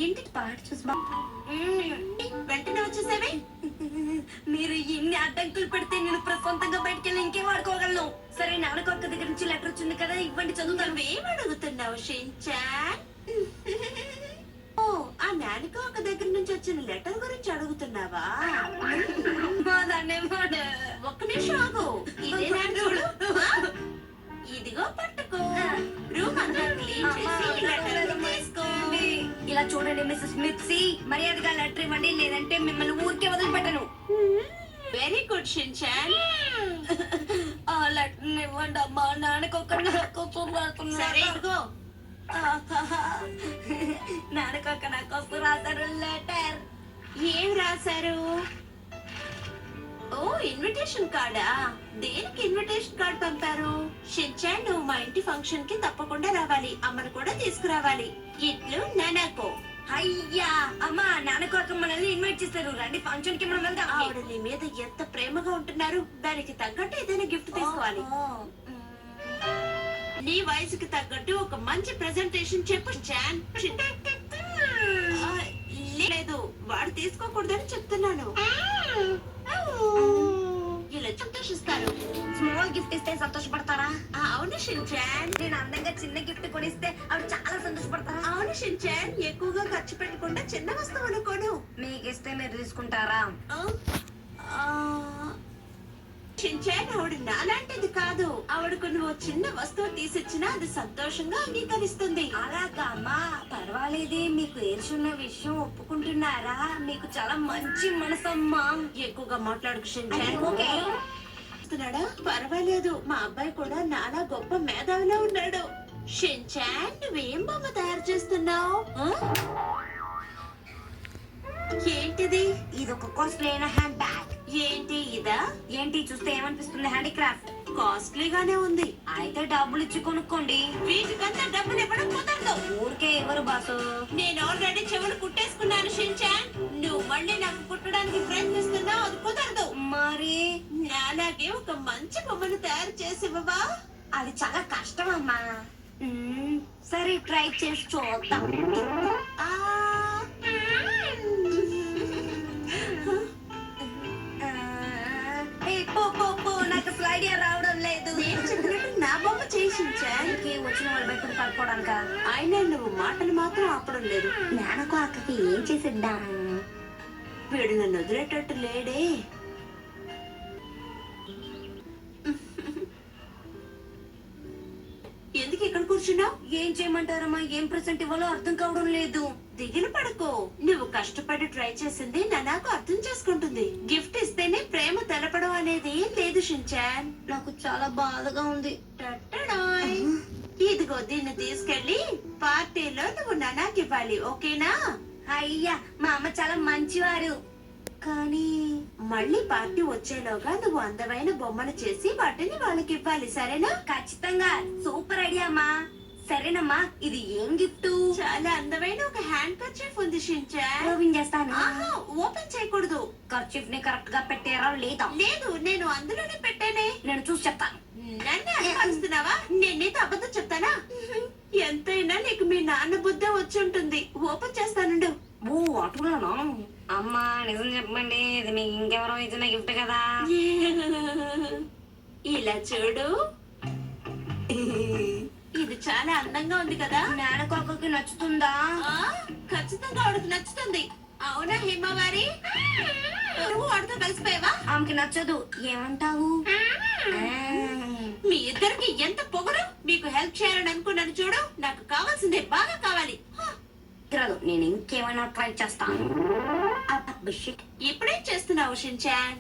ఇంటికి పాడు చూసి వెంటనే వచ్చేసేవి. మీరు ఎన్ని అడ్డంకులు పెడితే నేను ప్రశాంతంగా బయటకెళ్ళి ఇంకేం వాడుకోగలను. సరే నాన్నకు ఒక్క దగ్గర నుంచి లెటర్ వచ్చింది కదా, ఇవ్వండి చదువుతాను. ఏం అడుగుతున్నావు షిన్చాన్? ఓ, ఆ నానిక ఒక దగ్గర నుంచి వచ్చిన లెటర్ గురించి అడుగుతున్నావా? ఒక్క నిమిషం ఆగు. ఇదే నాన్న చూడు. ఇదిగో పట్టుకో. రూమ్ అంతా క్లీన్ చేసి లెటర్ తీసుకోండి. ఇలా చూడండి మిస్సెస్ మిక్సీ, మర్యాదగా లెటర్ ఇవ్వండి, లేదంటే మిమ్మల్ని ఊరికే వదిలిపెట్టను. Very good Shin-chan. ఆ లెటర్ ఇవ్వండి అమ్మా, నాన్నకు సరే ఇదిగో. నాన్నకొక్క నా కోసం రాశారు లెటర్. ఏం రాశారు? ఓ, ఇన్విటేషన్ కార్డా? దేనికి ఇన్విటేషన్ కార్డ్ పంపారు? షిన్చాన్, నువ్వు మా ఇంటి ఫంక్షన్ కి తప్పకుండా రావాలి. అమ్మను కూడా తీసుకురావాలి. ఇట్లు నానాకో. అయ్యా అమ్మా, నాన్నకొక్క మనల్ని ఇన్వైట్ చేస్తారు, రండి ఫంక్షన్ కి మనం వెళ్దాం. ఆవిడ నీ మీద ఎంత ప్రేమగా ఉంటున్నారు. దానికి తగ్గట్టు ఏదైనా గిఫ్ట్ తీసుకోవాలి. నీ వయసుకి తగ్గట్టు ఒక మంచి ప్రెజెంటేషన్ చెప్పు చాన్. లేదు, వాడు తీసుకోకూడదని చెప్తున్నాను. ఇలా సంతోషిస్తారు. స్మాల్ గిఫ్ట్ ఇస్తే సంతోషపడతారా? అవును షిన్చాన్. నేను అందంగా చిన్న గిఫ్ట్ కొనిస్తే ఆవిడ చాలా సంతోషపడతారా? అవును షిన్చాన్. ఎక్కువగా ఖర్చు పెట్టకుండా చిన్న వస్తువులు కొను. మీకు ఇస్తే మీరు తీసుకుంటారా? షిన్చాన్, ఆవిడ నాలాంటిది కాదు. ఆవిడకు నువ్వు చిన్న వస్తువు తీసిచ్చినా అది సంతోషంగా అంగీకరిస్తుంది. అలాగా అమ్మా, పర్వాలేదే. మీకు ఏర్చున్న విషయం ఒప్పుకుంటున్నారా? మీకు చాలా మంచి మనసమ్మా. ఎక్కువగా మాట్లాడుకు షిన్చాన్. ఓకే. పర్వాలేదు, మా అబ్బాయి కూడా నాలా గొప్ప మేధావిలో ఉన్నాడు. షిన్చాన్, నువ్వేం బొమ్మ తయారు చేస్తున్నావు? ఏంటిది? ఇది ఒక కాస్ట్లీ అయిన హ్యాండ్ బ్యాగ్. ఏంటి ఇదా? ఏంటి చూస్తే ఏమనిపిస్తుంది? హ్యాండీక్రాఫ్ట్. కాస్ట్లీగానే ఉంది. అయితే డబ్బులు ఇచ్చి కొనుక్కోండి. వీటికంతా డబ్బులు ఇవ్వడం కుదరదు. ఊరికే ఎవరు బాసు? నేను ఆల్రెడీ చెవులు కుట్టేసుకున్నాను షిన్చాన్. నువ్వు మళ్ళీ నాకు కుట్టడానికి ప్రయత్నిస్తున్నావు, అది కుదరదు. మరి అలాగే ఒక మంచి బొమ్మను తయారు చేసి ఇవ్వవా? అది చాలా కష్టం అమ్మా. సరే, ట్రై చేసి చూద్దాం. ఆ, నాకు అసలు ఐడియా రావడం లేదు. నేను చెప్పినట్టు నా బొమ్మ చేసించాన్. వచ్చిన వాళ్ళు బయట కలుపుకోవడానిక? అయినా నువ్వు మాటలు మాత్రం ఆపడం లేదు. నాన్నకు అక్కకి ఏం చేసిద్దాం? వీడు నన్ను వదిలేటట్టు లేడే. ఎందుకు ఇక్కడ కూర్చున్నావు? ఏం చేయమంటారమ్మా? ఏం ప్రెసెంట్ ఇవ్వాలో అర్థం కావడం లేదు. దిగులు పడకో. నువ్వు కష్టపడి ట్రై చేసింది నాకు అర్థం చేసుకుంటుంది. గిఫ్ట్ ఇస్తేనే ప్రేమ తెలపడం అనేది లేదు షిన్చాన్. నాకు చాలా బాధగా ఉంది. టట్టడాయ్. ఇదిగో, దీన్ని తీసుకెళ్లి పార్టీలో నువ్వు నానాకి ఇవ్వాలి, ఓకేనా? అయ్యా, మా అమ్మ చాలా మంచివారు. కానీ మళ్ళీ పార్టీ వచ్చేలోగా నువ్వు అందమైన బొమ్మను చేసి వాటిని వాళ్ళకి ఇవ్వాలి, సరేనా? ఖచ్చితంగా. సూపర్ ఐడియా అమ్మా. సరేనమ్మా, ఇది ఏం గిఫ్ట్? చాలా అందమైన ఒక హ్యాండ్ కర్చీఫ్ ఉంది షిన్చాన్. ఓపెన్ చేస్తాను. ఓపెన్ చేయకూడదు. కర్చీఫ్ ని కరెక్ట్ గా పెట్టారా లేదా? లేదు, నేను అందులోనే పెట్టానే. నేను చూసి చెప్తాను. నన్ను అనుమానిస్తున్నావా? నేను నీతో అబద్ధం చెప్తానా? ఎంతైనా నీకు మీ నాన్న బుద్ధి వచ్చి ఉంటుంది. ఓపెన్ చేస్తానుండు. ఓ, అటున్నాను. అమ్మా, నిజం చెప్పండి, ఇది మీకు ఇంకెవరో ఇచ్చిన గిఫ్ట్ కదా? ఇలా చూడు. ఇది చాలా అందంగా ఉంది కదా? నాన్నకొక్కకి నచ్చుతుందా? ఖచ్చితంగా ఆవిడకి నచ్చుతుంది. అవునా హిమవారి? నువ్వు వాడితో కలిసిపోయావా? ఆమెకి నచ్చదు. ఏమంటావు? మీ ఇద్దరికి ఎంత పొగరు. మీకు హెల్ప్ చేయాలని అనుకున్నాను చూడు. నాకు కావాల్సిందే, బాగా కావాలి. నేను ఇంకేమైనా ట్రై చేస్తాను. ఇప్పుడేం చేస్తున్నావు షిన్చాన్?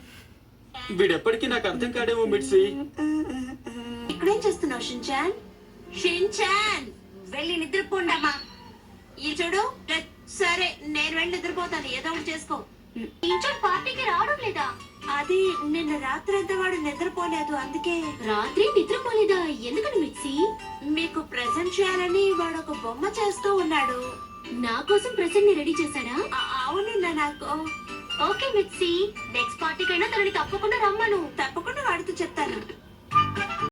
వీడెప్పటికీ నాకు అర్థం కాడేమో మిడ్సీ. ఇక్కడేం చేస్తున్నావు షిన్చాన్? షిన్చాన్, వెళ్ళి నిద్రపోండమ్మా. ఈ చూడు. సరే, నేను వెళ్ళి నిద్రపోతాను. ఏదో ఒకటి చేసుకో. టీచర్ పార్టీకి రావడం లేదా? అది నిన్న రాత్రి అంతా వాడు నిద్రపోలేదు, అందుకే. రాత్రి నిద్రపోలేదా? ఎందుకని మిక్సీ? మీకు ప్రెజెంట్ చేయాలని వాడు ఒక బొమ్మ చేస్తూ ఉన్నాడు. నా కోసం ప్రెసెంట్ ని రెడీ చేశాడా? అవును నాకు. ఓకే మిక్సీ, నెక్స్ట్ పార్టీకైనా తనని తప్పకుండా రమ్మను. తప్పకుండా వాడితో చెప్తాను.